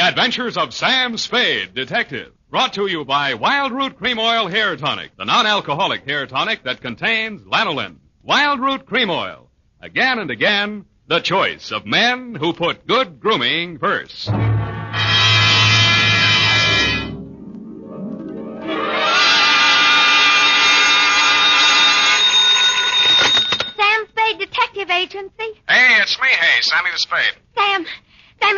Adventures of Sam Spade, Detective. Brought to you by Wild Root Cream Oil Hair Tonic, the non-alcoholic hair tonic that contains lanolin. Wild Root Cream Oil. Again and again, the choice of men who put good grooming first. Sam Spade Detective Agency. Hey, it's me, Sammy the Spade. Sam,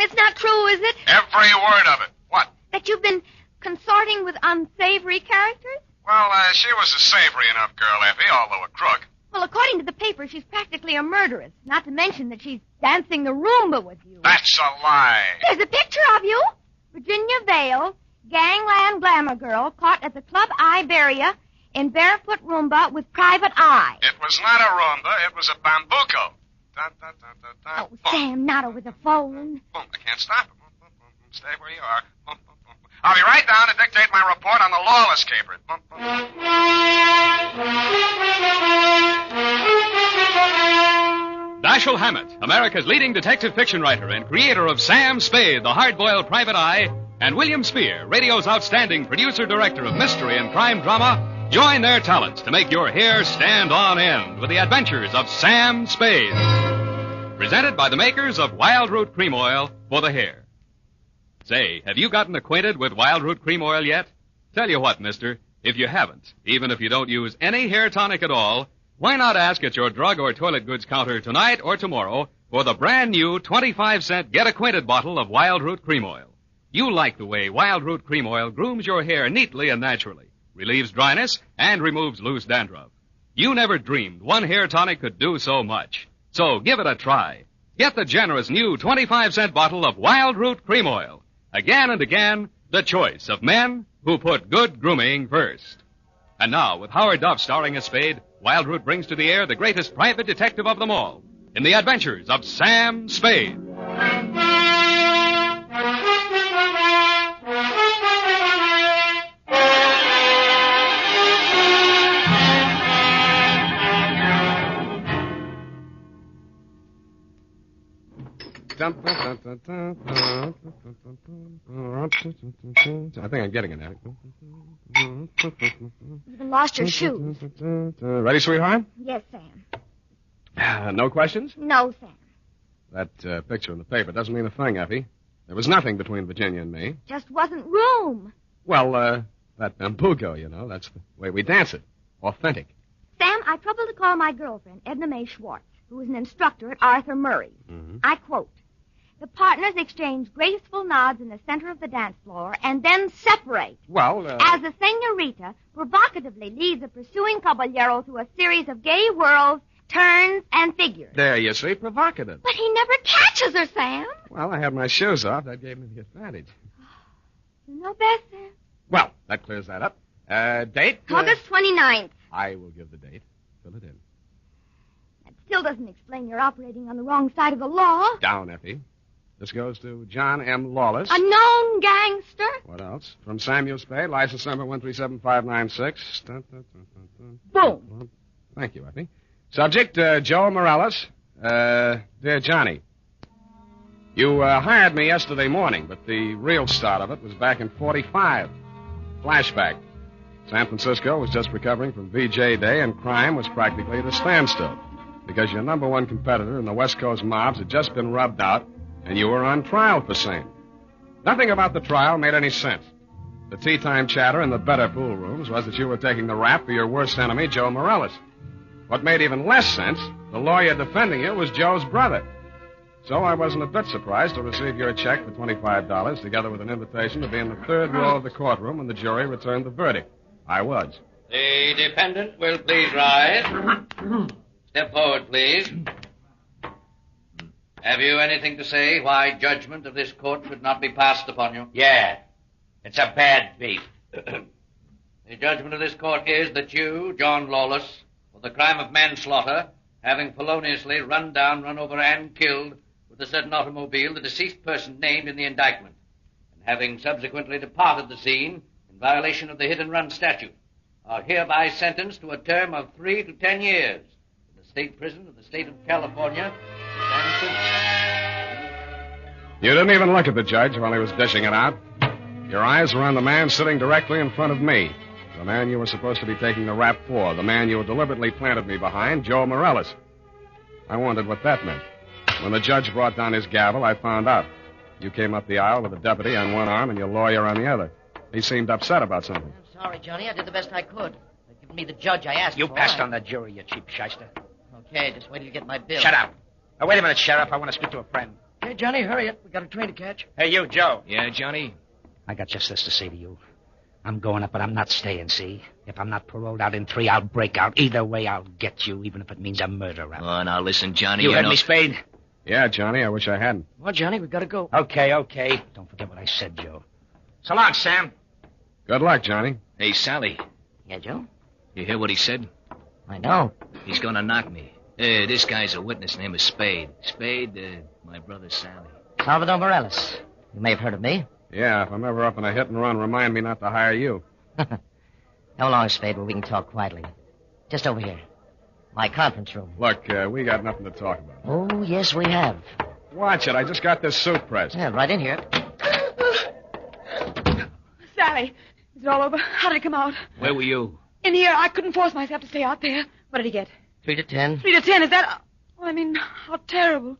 it's not true, is it? Every word of it. What? That you've been consorting with unsavory characters? Well, she was a savory enough girl, Effie, although a crook. Well, according to the paper, she's practically a murderess. Not to mention that she's dancing the Roomba with you. That's a lie. There's a picture of you. Virginia Vale, gangland glamour girl, caught at the Club Iberia in barefoot Roomba with private eye. It was not a Roomba. It was a bambuco. Dun, dun, dun, dun, dun. Oh, Sam, not over the phone. Boom. I can't stop it. Boom, boom, boom. Stay where you are. Boom, boom, boom. I'll be right down to dictate my report on the Lawless caper. Boom, boom. Dashiell Hammett, America's leading detective fiction writer and creator of Sam Spade, the hard-boiled private eye, and William Spear, radio's outstanding producer-director of mystery and crime drama, join their talents to make your hair stand on end with the adventures of Sam Spade. Presented by the makers of Wild Root Cream Oil for the hair. Say, have you gotten acquainted with Wild Root Cream Oil yet? Tell you what, mister, if you haven't, even if you don't use any hair tonic at all, why not ask at your drug or toilet goods counter tonight or tomorrow for the brand new 25-cent Get Acquainted bottle of Wild Root Cream Oil. You'll like the way Wild Root Cream Oil grooms your hair neatly and naturally, relieves dryness, and removes loose dandruff. You never dreamed one hair tonic could do so much. So give it a try. Get the generous new 25-cent bottle of Wild Root Cream Oil. Again and again, the choice of men who put good grooming first. And now, with Howard Duff starring as Spade, Wild Root brings to the air the greatest private detective of them all in the adventures of Sam Spade. I think I'm getting it now. You've lost your shoes. Ready, sweetheart? Yes, Sam. No questions? No, Sam. That picture in the paper doesn't mean a thing, Effie. There was nothing between Virginia and me. Just wasn't room. Well, that bambuco, you know, that's the way we dance it. Authentic. Sam, I troubled to call my girlfriend, Edna Mae Schwartz, who is an instructor at Arthur Murray. Mm-hmm. I quote, "The partners exchange graceful nods in the center of the dance floor and then separate. Well, as the senorita provocatively leads a pursuing caballero through a series of gay whirls, turns, and figures." There, you see, provocative. But he never catches her, Sam. Well, I had my shoes off. That gave me the advantage. You know best, Sam. Well, that clears that up. Date? August 29th. I will give the date. Fill it in. That still doesn't explain your operating on the wrong side of the law. Down, Effie. This goes to John M. Lawless. A known gangster. What else? From Samuel Spade, license number 137596. Boom. Thank you, Effie. Subject, Joe Morales. Dear Johnny, you hired me yesterday morning, but the real start of it was back in 45. Flashback. San Francisco was just recovering from VJ Day, and crime was practically at a standstill because your number one competitor in the West Coast mobs had just been rubbed out, and you were on trial for same. Nothing about the trial made any sense. The tea-time chatter in the better pool rooms was that you were taking the rap for your worst enemy, Joe Morales. What made even less sense, the lawyer defending you was Joe's brother. So I wasn't a bit surprised to receive your check for $25, together with an invitation to be in the third row of the courtroom when the jury returned the verdict. I was. The defendant will please rise. Step forward, please. Have you anything to say why judgment of this court should not be passed upon you? Yeah. It's a bad beat. The judgment of this court is that you, John Lawless, for the crime of manslaughter, having feloniously run down, run over, and killed with a certain automobile the deceased person named in the indictment, and having subsequently departed the scene in violation of the hit and run statute, are hereby sentenced to a term of 3 to 10 years in the state prison of the state of California, San Quentin. You didn't even look at the judge while he was dishing it out. Your eyes were on the man sitting directly in front of me. The man you were supposed to be taking the rap for. The man you deliberately planted me behind, Joe Morales. I wondered what that meant. When the judge brought down his gavel, I found out. You came up the aisle with a deputy on one arm and your lawyer on the other. He seemed upset about something. I'm sorry, Johnny. I did the best I could. They've given me the judge I asked for. You passed on the jury, you cheap shyster. Okay, just wait till you get my bill. Shut up. Now, wait a minute, Sheriff. I want to speak to a friend. Okay, Johnny, hurry up. We got a train to catch. Hey, you, Joe. Yeah, Johnny? I got just this to say to you. I'm going up, but I'm not staying, see? If I'm not paroled out in 3, I'll break out. Either way, I'll get you, even if it means a murder rap. Oh, now listen, Johnny. You heard know... me, Spade? Yeah, Johnny, I wish I hadn't. Well, Johnny, we've got to go. Okay. Don't forget what I said, Joe. So long, Sam. Good luck, Johnny. Hey, Sally. Yeah, Joe? You hear what he said? I know. He's gonna knock me. This guy's a witness named is Spade. Spade, my brother Sally. Salvador Morales. You may have heard of me. Yeah, if I'm ever up in a hit and run, remind me not to hire you. Come along, Spade, where we can talk quietly. Just over here. My conference room. Look, we got nothing to talk about. Oh, yes, we have. Watch it. I just got this suit pressed. Yeah, right in here. Sally, is it all over? How did it come out? Where were you? In here. I couldn't force myself to stay out there. What did he get? 3 to 10. 3 to 10. Is that... Oh, I mean, how terrible.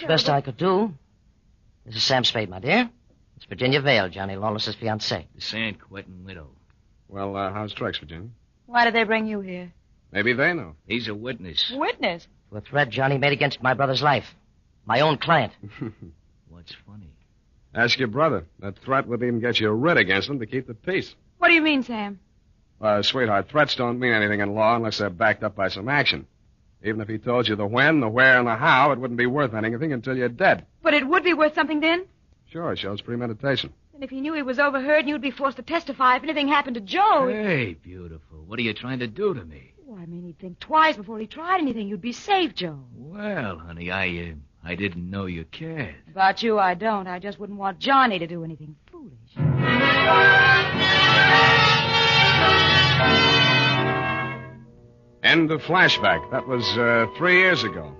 Best I could do. This is Sam Spade, my dear. It's Virginia Vale, Johnny Lawless's fiancée. The San Quentin widow. Well, how's tricks, Virginia? Why did they bring you here? Maybe they know. He's a witness. Witness? To a threat Johnny made against my brother's life. My own client. What's funny? Ask your brother. That threat would even get you a writ against him to keep the peace. What do you mean, Sam? Sweetheart, threats don't mean anything in law unless they're backed up by some action. Even if he told you the when, the where, and the how, it wouldn't be worth anything until you're dead. But it would be worth something then? Sure, it shows premeditation. And if you knew he was overheard and you'd be forced to testify if anything happened to Joe... Hey, beautiful. What are you trying to do to me? Oh, I mean, he'd think twice before he tried anything. You'd be safe, Joe. Well, honey, I didn't know you cared. About you, I don't. I just wouldn't want Johnny to do anything foolish. End of flashback. That was 3 years ago.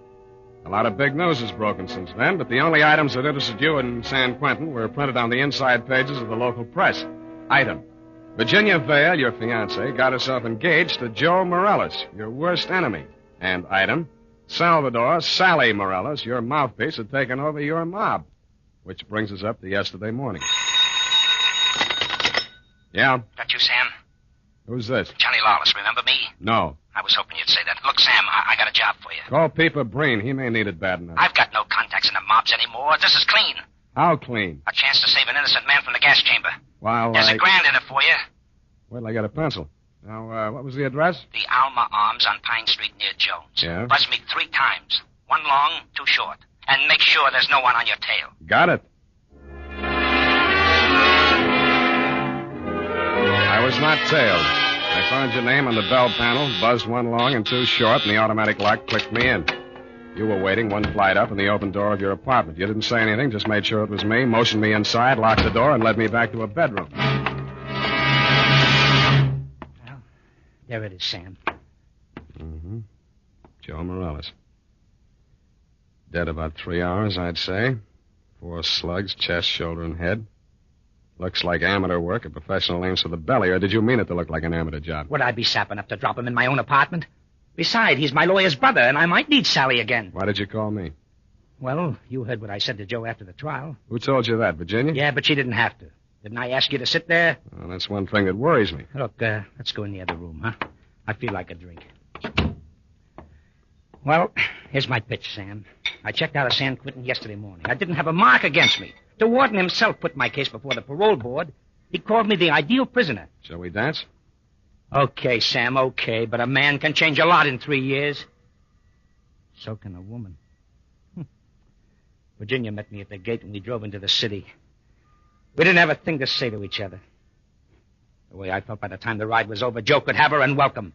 A lot of big news has broken since then, but the only items that interested you in San Quentin were printed on the inside pages of the local press. Item: Virginia Vale, your fiancée, got herself engaged to Joe Morales, your worst enemy. And item: Salvador, Sally Morales, your mouthpiece, had taken over your mob. Which brings us up to yesterday morning. Yeah? That you, Sam? Who's this? Johnny Lawless, remember me? No. I was hoping you'd say that. Look, Sam, I got a job for you. Call Peeper Breen. He may need it bad enough. I've got no contacts in the mobs anymore. This is clean. How clean? A chance to save an innocent man from the gas chamber. Well, There's $1,000 in it for you. Wait till I get a pencil. Now, what was the address? The Alma Arms on Pine Street near Jones. Yeah? Buzz me 3 times. 1 long, 2 short. And make sure there's no one on your tail. Got it. I was not tailed. I found your name on the bell panel, buzzed 1 long and 2 short, and the automatic lock clicked me in. You were waiting 1 flight up in the open door of your apartment. You didn't say anything, just made sure it was me, motioned me inside, locked the door, and led me back to a bedroom. Well, there it is, Sam. Mm-hmm. Joe Morales. Dead about 3 hours, I'd say. 4 slugs, chest, shoulder, and head. Looks like amateur work, a professional aims for the belly, or did you mean it to look like an amateur job? Would I be sap enough to drop him in my own apartment? Besides, he's my lawyer's brother, and I might need Sally again. Why did you call me? Well, you heard what I said to Joe after the trial. Who told you that, Virginia? Yeah, but she didn't have to. Didn't I ask you to sit there? Well, that's one thing that worries me. Look, let's go in the other room, huh? I feel like a drink. Well, here's my pitch, Sam. I checked out of San Quentin yesterday morning. I didn't have a mark against me. The warden himself put my case before the parole board. He called me the ideal prisoner. Shall we dance? Okay, Sam, okay, but a man can change a lot in 3 years. So can a woman. Virginia met me at the gate when we drove into the city. We didn't have a thing to say to each other. The way I felt by the time the ride was over, Joe could have her and welcome.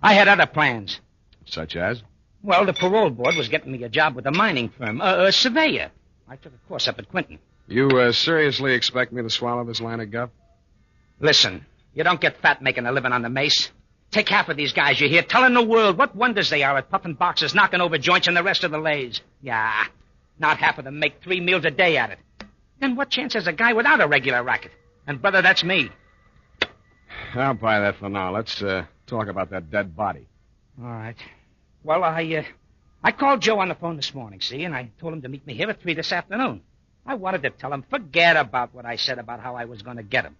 I had other plans. Such as? Well, the parole board was getting me a job with a mining firm, a surveyor. I took a course up at Quentin. You seriously expect me to swallow this line of guff? Listen, you don't get fat making a living on the mace. Take half of these guys you hear telling the world what wonders they are at puffing boxes, knocking over joints, and the rest of the lays. Yeah, Not half of them make 3 meals a day at it. Then what chance has a guy without a regular racket? And, brother, that's me. I'll buy that for now. Let's talk about that dead body. All right. Well, I called Joe on the phone this morning, see, and I told him to meet me here at 3 this afternoon. I wanted to tell him, forget about what I said about how I was going to get him.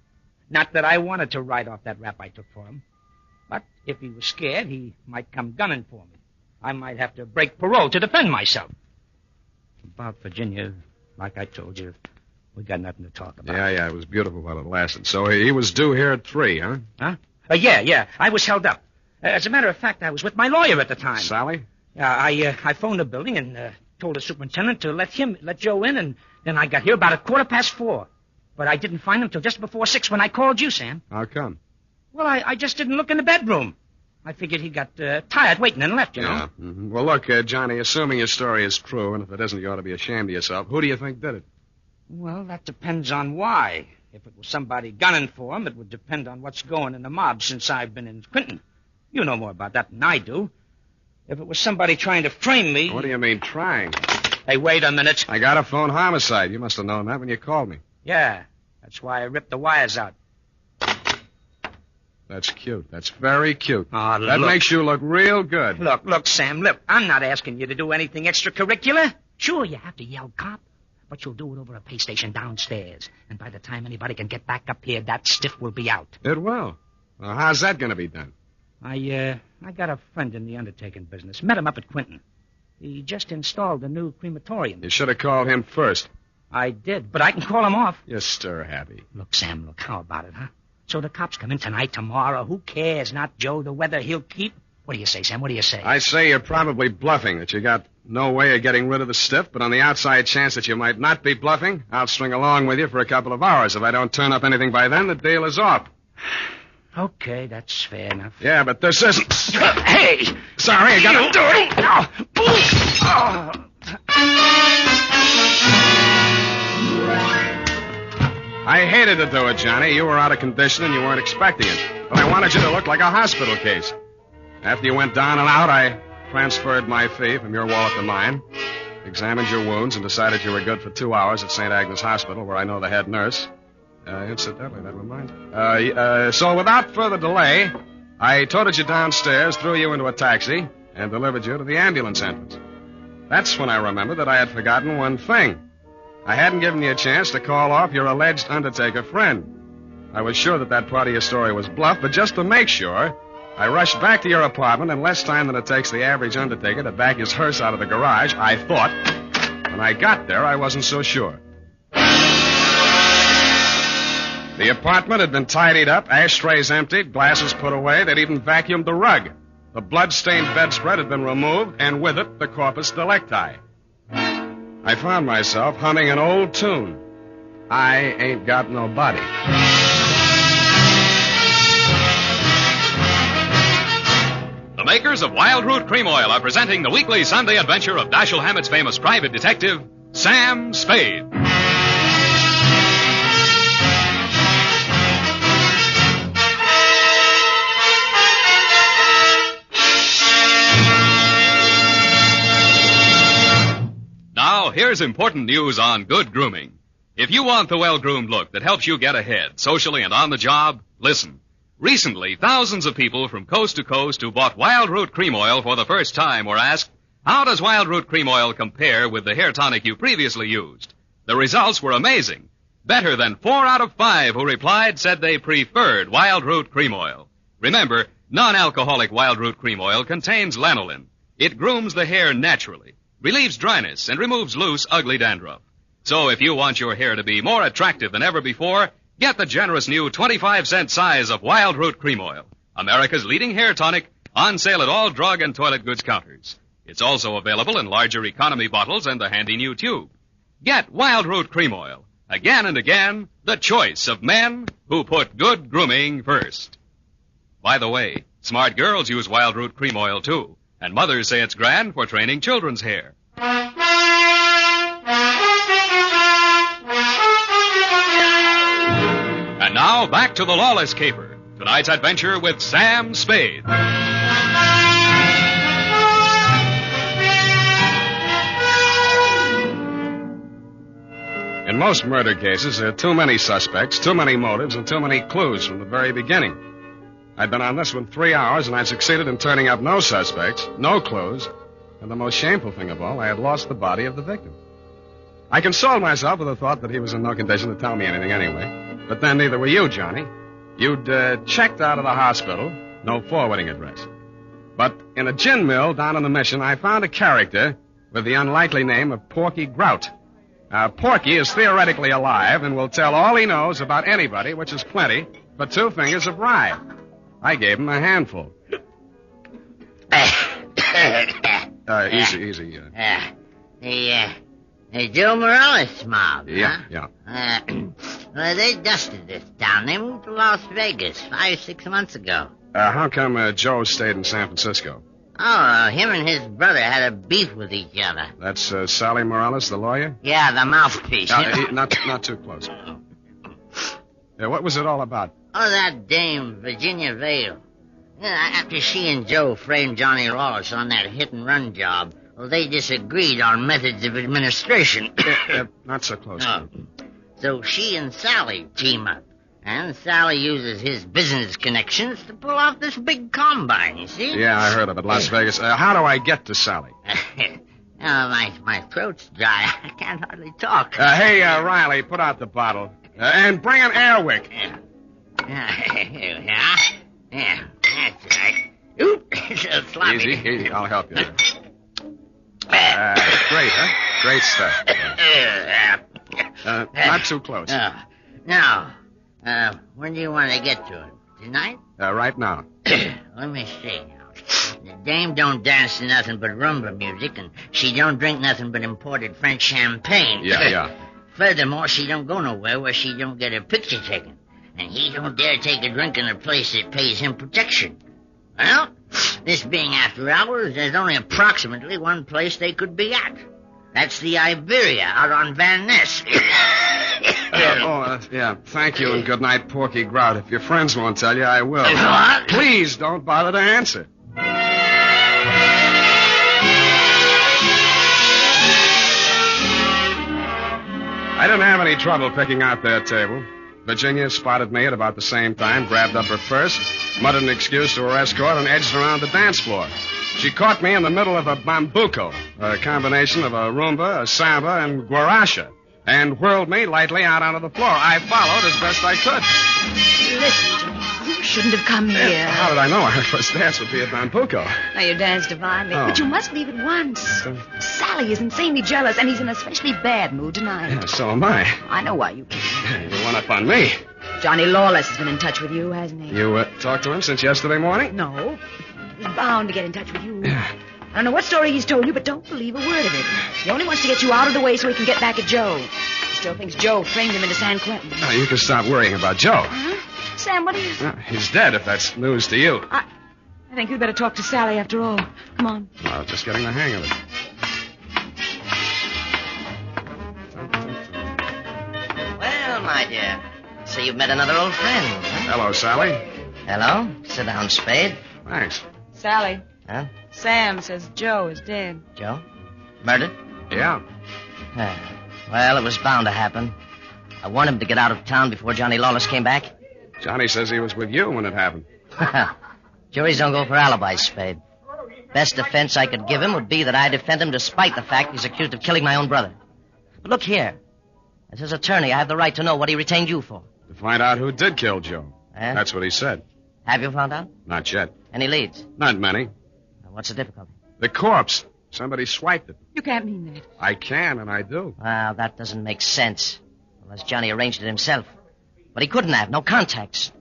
Not that I wanted to write off that rap I took for him. But if he was scared, he might come gunning for me. I might have to break parole to defend myself. About Virginia, like I told you, we got nothing to talk about. Yeah, it was beautiful while it lasted. So he was due here at 3, huh? Huh? Yeah. I was held up. As a matter of fact, I was with my lawyer at the time. Sally? Yeah, I phoned the building and told the superintendent to let Joe in, and then I got here about 4:15. But I didn't find him till just before 6 when I called you, Sam. How come? Well, I just didn't look in the bedroom. I figured he got tired waiting and left, you know. Yeah. Mm-hmm. Well, look, Johnny, assuming your story is true, and if it isn't, you ought to be ashamed of yourself, who do you think did it? Well, that depends on why. If it was somebody gunning for him, it would depend on what's going in the mob since I've been in Clinton. You know more about that than I do. If it was somebody trying to frame me... What do you mean, trying? Hey, wait a minute. I got a phone homicide. You must have known that when you called me. Yeah, that's why I ripped the wires out. That's cute. That's very cute. Oh, that makes you look real good. Look, Sam, look. I'm not asking you to do anything extracurricular. Sure, you have to yell cop, but you'll do it over a pay station downstairs. And by the time anybody can get back up here, that stiff will be out. It will. Well, how's that going to be done? I got a friend in the undertaking business. Met him up at Quinton. He just installed a new crematorium. You should have called him first. I did, but I can call him off. You're stir-happy. Look, Sam, how about it, huh? So the cops come in tonight, tomorrow. Who cares? Not Joe, the weather he'll keep. What do you say, Sam? What do you say? I say you're probably bluffing, that you got no way of getting rid of the stiff, but on the outside chance that you might not be bluffing, I'll string along with you for a couple of hours. If I don't turn up anything by then, the deal is off. Okay, that's fair enough. Yeah, but this isn't... Hey! Sorry, I gotta do it. I hated to do it, Johnny. You were out of condition and you weren't expecting it. But I wanted you to look like a hospital case. After you went down and out, I transferred my fee from your wallet to mine, examined your wounds, and decided you were good for 2 hours at St. Agnes Hospital, where I know the head nurse. Incidentally, that reminds me. So without further delay, I toted you downstairs, threw you into a taxi, and delivered you to the ambulance entrance. That's when I remembered that I had forgotten one thing. I hadn't given you a chance to call off your alleged undertaker friend. I was sure that part of your story was bluff, but just to make sure, I rushed back to your apartment in less time than it takes the average undertaker to back his hearse out of the garage, I thought. When I got there, I wasn't so sure. The apartment had been tidied up, ashtrays emptied, glasses put away. They'd even vacuumed the rug. The blood-stained bedspread had been removed, and with it, the corpus delicti. I found myself humming an old tune. I ain't got no body. The makers of Wild Root Cream Oil are presenting the weekly Sunday adventure of Dashiell Hammett's famous private detective, Sam Spade. Now, here's important news on good grooming. If you want the well-groomed look that helps you get ahead, socially and on the job, listen. Recently, thousands of people from coast to coast who bought Wild Root Cream Oil for the first time were asked, how does Wild Root Cream Oil compare with the hair tonic you previously used? The results were amazing. Better than 4 out of 5 who replied said they preferred Wild Root Cream Oil. Remember, non-alcoholic Wild Root Cream Oil contains lanolin. It grooms the hair naturally, relieves dryness, and removes loose, ugly dandruff. So if you want your hair to be more attractive than ever before, get the generous new 25-cent size of Wild Root Cream Oil, America's leading hair tonic, on sale at all drug and toilet goods counters. It's also available in larger economy bottles and the handy new tube. Get Wild Root Cream Oil. Again and again, the choice of men who put good grooming first. By the way, smart girls use Wild Root Cream Oil, too, and mothers say it's grand for training children's hair. And now, back to the Lawless caper. Tonight's adventure with Sam Spade. most murder cases, there are too many suspects, too many motives, and too many clues from the very beginning. I'd been on this one 3 hours, and I'd succeeded in turning up no suspects, no clues, and the most shameful thing of all, I had lost the body of the victim. I consoled myself with the thought that he was in no condition to tell me anything anyway. But then neither were you, Johnny. You'd checked out of the hospital, no forwarding address. But in a gin mill down in the Mission, I found a character with the unlikely name of Porky Grout. Porky is theoretically alive and will tell all he knows about anybody, which is plenty, for 2 fingers of rye. I gave him a handful. Easy. The Joe Morales mob, Yeah. Well, they dusted this town. They moved to Las Vegas 5-6 months ago. How come Joe stayed in San Francisco? Him and his brother had a beef with each other. That's Sally Morales, the lawyer? Yeah, the mouthpiece. Not too close. What was it all about? That dame, Virginia Vale. After she and Joe framed Johnny Lawless on that hit-and-run job, they disagreed on methods of administration. Not so close. So she and Sally team up. And Sally uses his business connections to pull off this big combine, you see? Yeah, I heard of it, Las Vegas. How do I get to Sally? My throat's dry. I can't hardly talk. Hey, Riley, put out the bottle. And bring an air wick. Yeah, that's right. Oop, so sloppy. Easy. I'll help you there. Great, huh? Great stuff. Not too close. Now, when do you want to get to it? Tonight? Right now. Let me see now. The dame don't dance to nothing but rumba music, and she don't drink nothing but imported French champagne. Yeah. Furthermore, she don't go nowhere where she don't get her picture taken. And he don't dare take a drink in a place that pays him protection. Well, this being after hours, there's only approximately one place they could be at. That's the Iberia out on Van Ness. Yeah. Thank you and good night, Porky Grout. If your friends won't tell you, I will. What? Please don't bother to answer. I didn't have any trouble picking out their table. Virginia spotted me at about the same time, grabbed up her purse, muttered an excuse to her escort, and edged around the dance floor. She caught me in the middle of a bambuco, a combination of a rumba, a samba, and guaracha, and whirled me lightly out onto the floor. I followed as best I could. Listen, Johnny, you shouldn't have come here. How did I know our first dance would be a bambuco? Now, you danced divinely, Oh. but you must leave at once. Sally is insanely jealous, and he's in an especially bad mood tonight. Yeah, so am I. I know why you came. You won up on me. Johnny Lawless has been in touch with you, hasn't he? You talked to him since yesterday morning? No. He's bound to get in touch with you. I don't know what story he's told you, but don't believe a word of it. He only wants to get you out of the way so he can get back at Joe. He still thinks Joe framed him into San Quentin. Oh, you can stop worrying about Joe. Huh? Sam, what are you... He's dead, if that's news to you. I think you'd better talk to Sally after all. Come on. Well, just getting the hang of it. Well, my dear, so you've met another old friend, huh? Hello, Sally. Hello. Sit down, Spade. Thanks. Sally, Huh? Sam says Joe is dead. Joe? Murdered? Yeah. Well, it was bound to happen. I warned him to get out of town before Johnny Lawless came back. Johnny says he was with you when it happened. Juries don't go for alibis, Spade. Best defense I could give him would be that I defend him despite the fact he's accused of killing my own brother. But look here. As his attorney, I have the right to know what he retained you for. To find out who did kill Joe. Eh? That's what he said. Have you found out? Not yet. Any leads? Not many. What's the difficulty? The corpse. Somebody swiped it. You can't mean that. I can, and I do. Well, that doesn't make sense. Unless Johnny arranged it himself. But he couldn't have. No contacts.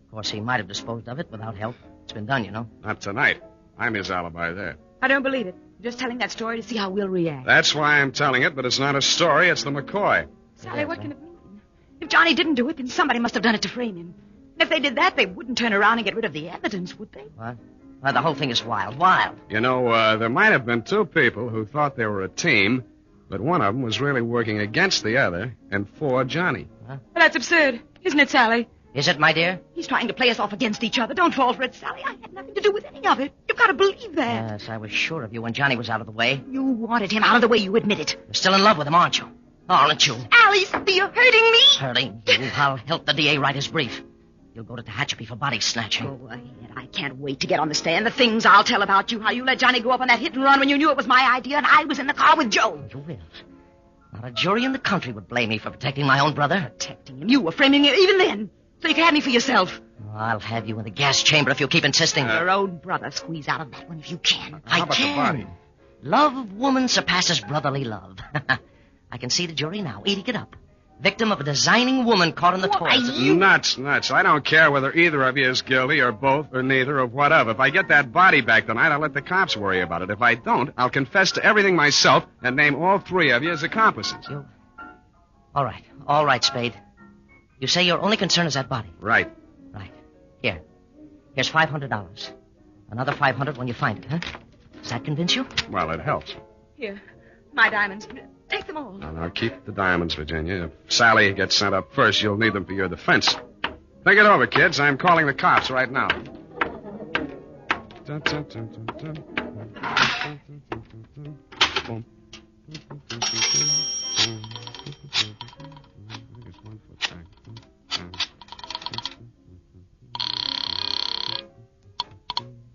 Of course, he might have disposed of it without help. It's been done, you know. Not tonight. I'm his alibi there. I don't believe it. You're just telling that story to see how we'll react. That's why I'm telling it, but it's not a story. It's the McCoy. Sally, what can it mean? If Johnny didn't do it, then somebody must have done it to frame him. And if they did that, they wouldn't turn around and get rid of the evidence, would they? What? Well, the whole thing is wild. Wild. You know, there might have been 2 people who thought they were a team, but one of them was really working against the other and for Johnny. Well, that's absurd, isn't it, Sally? Is it, my dear? He's trying to play us off against each other. Don't fall for it, Sally. I had nothing to do with any of it. You've got to believe that. Yes, I was sure of you when Johnny was out of the way. You wanted him out of the way. You admit it. You're still in love with him, aren't you? aren't you? Alice, you're hurting me. Hurting you. I'll help the DA write his brief. You'll go to Tehachapi for body snatching. Go ahead. I can't wait to get on the stand. The things I'll tell about you. How you let Johnny go up on that hit and run when you knew it was my idea and I was in the car with Joe. You will. Not a jury in the country would blame me for protecting my own brother. Protecting him. You were framing him even then. So you could have me for yourself. I'll have you in the gas chamber if you keep insisting. Your own brother. Squeeze out of that one if you can. I can. Love of woman surpasses brotherly love. I can see the jury now, eating it up. Victim of a designing woman caught in the toils. Nuts. I don't care whether either of you is guilty or both or neither or whatever. If I get that body back tonight, I'll let the cops worry about it. If I don't, I'll confess to everything myself and name all three of you as accomplices. All right, Spade. You say your only concern is that body. Right. Here's $500. Another $500 when you find it, huh? Does that convince you? Well, it helps. Here, my diamonds. Take them all. Now, keep the diamonds, Virginia. If Sally gets sent up first, you'll need them for your defense. Think it over, kids. I'm calling the cops right now.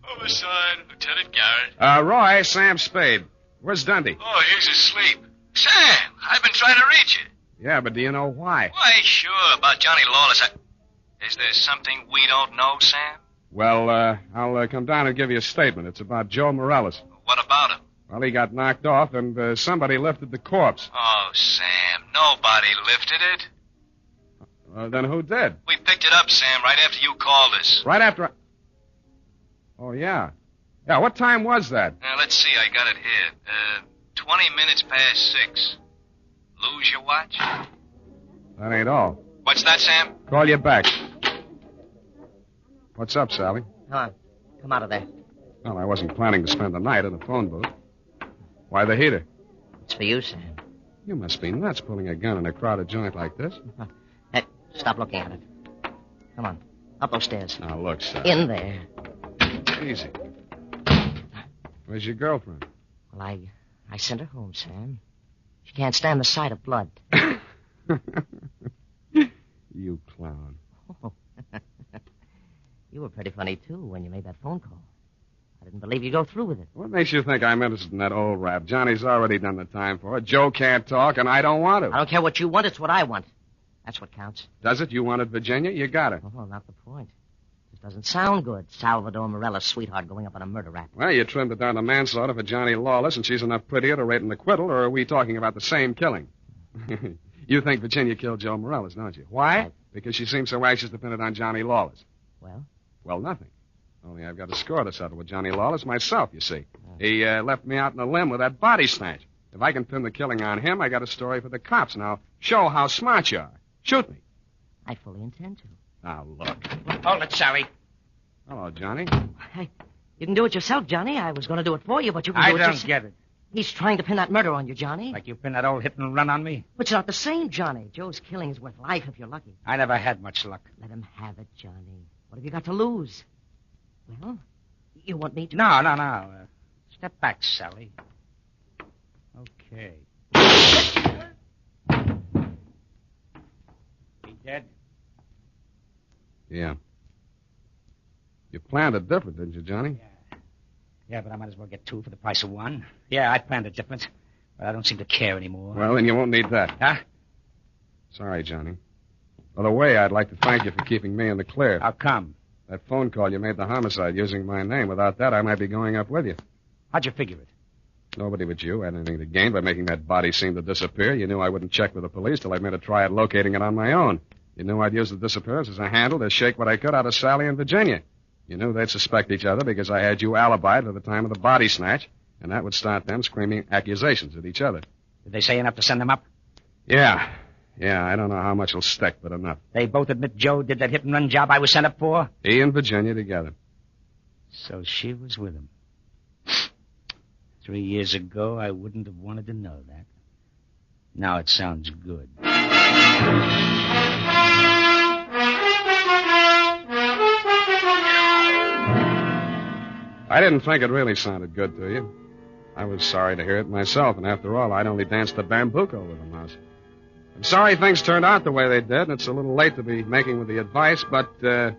Homicide, Lieutenant Garrett. Roy, Sam Spade. Where's Dundee? Oh, he's asleep. Sam, I've been trying to reach you. Yeah, but do you know why? Why, sure, about Johnny Lawless. Is there something we don't know, Sam? Well, I'll come down and give you a statement. It's about Joe Morales. What about him? Well, he got knocked off, and somebody lifted the corpse. Oh, Sam, nobody lifted it. Then who did? We picked it up, Sam, right after you called us. Right after Oh, yeah. Yeah, what time was that? Let's see, I got it here. 20 minutes past 6. Lose your watch? That ain't all. What's that, Sam? Call you back. What's up, Sally? Come out of there. Well, I wasn't planning to spend the night in a phone booth. Why the heater? It's for you, Sam. You must be nuts pulling a gun in a crowded joint like this. Hey, stop looking at it. Come on. Up those stairs. Now, look, Sally. In there. Easy. Where's your girlfriend? Well, I sent her home, Sam. She can't stand the sight of blood. You clown. Oh. You were pretty funny, too, when you made that phone call. I didn't believe you'd go through with it. What makes you think I'm interested in that old rap? Johnny's already done the time for it. Joe can't talk, and I don't want to. I don't care what you want. It's what I want. That's what counts. Does it? You wanted Virginia? You got her. Oh, not the point. It doesn't sound good. Salvador Morales' sweetheart going up on a murder rap. Well, you trimmed it down to manslaughter for Johnny Lawless, and she's enough prettier to rate an acquittal, or are we talking about the same killing? You think Virginia killed Joe Morales, don't you? Why? Because she seems so anxious to pin it on Johnny Lawless. Well? Well, nothing. Only I've got a score to settle with Johnny Lawless myself, you see. He left me out in a limb with that body snatch. If I can pin the killing on him, I got a story for the cops. Now, show how smart you are. Shoot me. I fully intend to. Now, look. Hold it, Sally. Hello, Johnny. Hey, you can do it yourself, Johnny. I was going to do it for you, but you can do it yourself. I don't get it. He's trying to pin that murder on you, Johnny. Like you pinned that old hit and run on me? It's not the same, Johnny. Joe's killing is worth life if you're lucky. I never had much luck. Let him have it, Johnny. What have you got to lose? Well, you want me to... No. Step back, Sally. Okay. He dead? Yeah. You planned it different, didn't you, Johnny? Yeah, but I might as well get two for the price of one. Yeah, I planned it different, but I don't seem to care anymore. Well, then you won't need that. Huh? Sorry, Johnny. By the way, I'd like to thank you for keeping me in the clear. How come? That phone call you made the homicide using my name. Without that, I might be going up with you. How'd you figure it? Nobody but you had anything to gain by making that body seem to disappear. You knew I wouldn't check with the police till I made a try at locating it on my own. You knew I'd use the disappearance as a handle to shake what I could out of Sally and Virginia. You knew they'd suspect each other because I had you alibied at the time of the body snatch, and that would start them screaming accusations at each other. Did they say enough to send them up? Yeah, I don't know how much will stick, but enough. They both admit Joe did that hit-and-run job I was sent up for? He and Virginia together. So she was with him. 3 years ago, I wouldn't have wanted to know that. Now it sounds good. I didn't think it really sounded good to you. I was sorry to hear it myself, and after all, I'd only danced the bambuco with him. I'm sorry things turned out the way they did, and it's a little late to be making with the advice, but, well,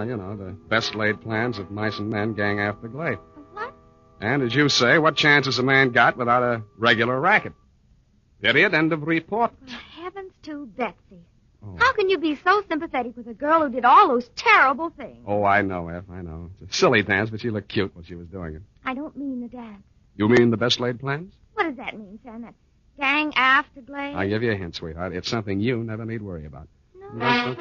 you know, the best laid plans of mice and men gang after Glade. What? And as you say, what chance has a man got without a regular racket? Period. End of report. Well, heavens to Betsy. Oh. How can you be so sympathetic with a girl who did all those terrible things? Oh, I know, F. I know. It's a silly dance, but she looked cute while she was doing it. I don't mean the dance. You mean the best laid plans? What does that mean, Sam? That gang after Glade? I'll give you a hint, sweetheart. It's something you never need worry about. No.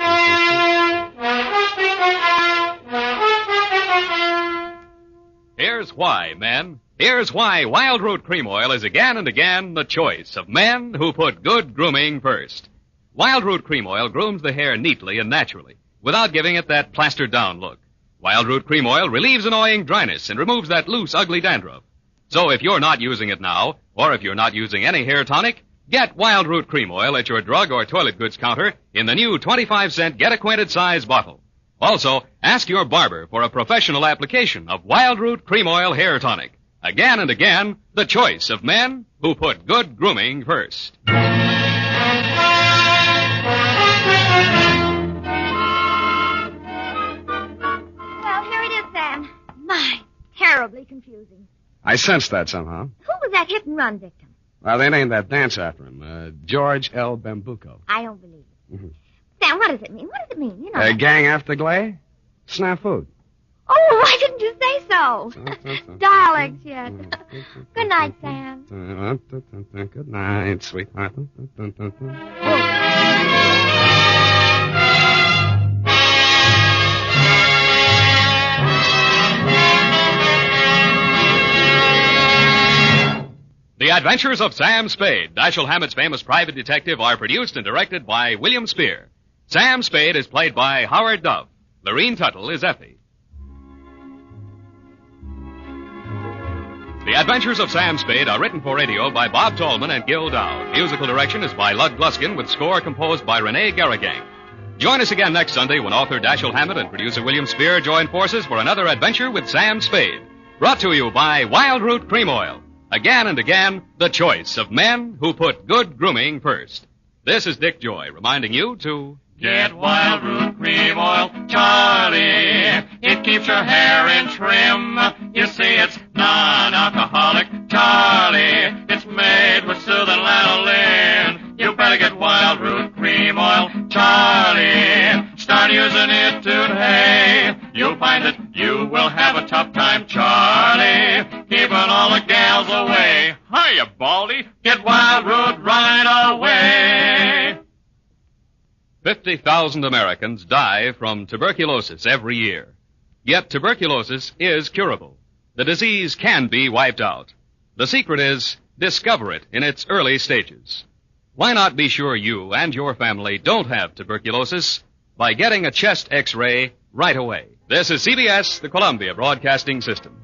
Here's why, men. Here's why Wild Root Cream Oil is again and again the choice of men who put good grooming first. Wild Root Cream Oil grooms the hair neatly and naturally, without giving it that plastered down look. Wild Root Cream Oil relieves annoying dryness and removes that loose, ugly dandruff. So if you're not using it now, or if you're not using any hair tonic, get Wild Root Cream Oil at your drug or toilet goods counter in the new 25-cent Get Acquainted size bottle. Also, ask your barber for a professional application of Wild Root Cream Oil Hair Tonic. Again and again, the choice of men who put good grooming first. Well, here it is, Sam. My, terribly confusing. I sensed that somehow. Who was that hit-and-run victim? Well, they named that dance after him, George L. Bambuco. I don't believe it. Sam, what does it mean? What does it mean? You know. Gang after Glade? Snafu. Oh, why didn't you say so? Dialects yet. Good night, Sam. Good night, sweetheart. The Adventures of Sam Spade, Dashiell Hammett's famous private detective, are produced and directed by William Spear. Sam Spade is played by Howard Duff. Lorene Tuttle is Effie. The Adventures of Sam Spade are written for radio by Bob Tallman and Gil Dowd. Musical direction is by Lud Gluskin, with score composed by Renee Garrigang. Join us again next Sunday when author Dashiell Hammett and producer William Spear join forces for another adventure with Sam Spade. Brought to you by Wild Root Cream Oil. Again and again, the choice of men who put good grooming first. This is Dick Joy reminding you to get Wild Root Cream Oil, Charlie. It keeps your hair in trim. You see, it's non-alcoholic, Charlie. It's made with soothing lanolin. You better get Wild Root Cream Oil, Charlie. Start using it today. You'll find that you will have a tough time, Charlie, keeping all the gals away. Hiya, Baldy. Get Wild Root right away. 50,000 Americans die from tuberculosis every year. Yet tuberculosis is curable. The disease can be wiped out. The secret is discover it in its early stages. Why not be sure you and your family don't have tuberculosis by getting a chest X-ray right away? This is CBS, the Columbia Broadcasting System.